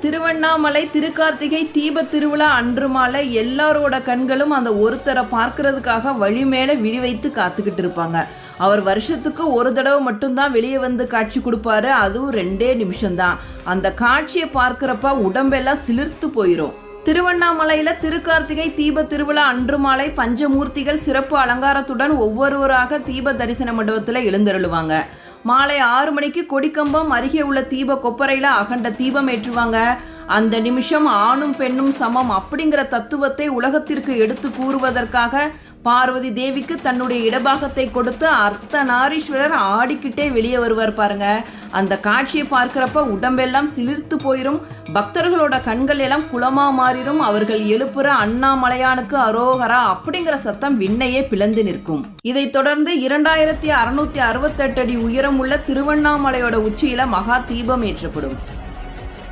திருவண்ணாமலை திருக்கார்த்திகை தீப திருவிழா அன்று மாலை எல்லாரோட கண்களும் அந்த ஒருத்தரை பார்க்கறதுக்காக வழி மேலே விழி வைத்து காத்துக்கிட்டு இருப்பாங்க. அவர் வருஷத்துக்கு ஒரு தடவை மட்டும்தான் வெளியே வந்து காட்சி கொடுப்பாரு, அதுவும் 2 நிமிஷம்தான். அந்த காட்சியை பார்க்குறப்ப உடம்பெல்லாம் சிலிர்த்து போயிடும். திருவண்ணாமலையில் திருக்கார்த்திகை தீப திருவிழா அன்று மாலை பஞ்சமூர்த்திகள் சிறப்பு அலங்காரத்துடன் ஒவ்வொருவராக தீப தரிசன மண்டபத்தில் எழுந்தருளுவாங்க. மாலை 6 மணிக்கு கொடிக்கம்பம் அருகே உள்ள தீப கொப்பரையில் அகண்ட தீபம் ஏற்றுவாங்க. அந்த நிமிஷம் ஆணும் பெண்ணும் சமம் அப்படிங்கிற தத்துவத்தை உலகத்திற்கு எடுத்து கூறுவதற்காக பார்வதி தேவிக்கு தன்னுடைய இடபாகத்தை கொடுத்து அர்த்தநாரீஸ்வரர் ஆடிக்கிட்டே வெளியே வருவார் பாருங்க. அந்த காட்சியை பார்க்கிறப்ப உடம்பெல்லாம் சிலிர்த்து போயிரும். பக்தர்களோட கண்கள் எல்லாம் குளமா மாறிடும். அவர்கள் எழுப்புற அண்ணாமலையானுக்கு அரோகரா அப்படிங்கிற சத்தம் விண்ணையே பிளந்து நிற்கும். இதைத் தொடர்ந்து 2668 அடி உயரம் உள்ள திருவண்ணாமலையோட உச்சியில மகா தீபம் ஏற்றப்படும்.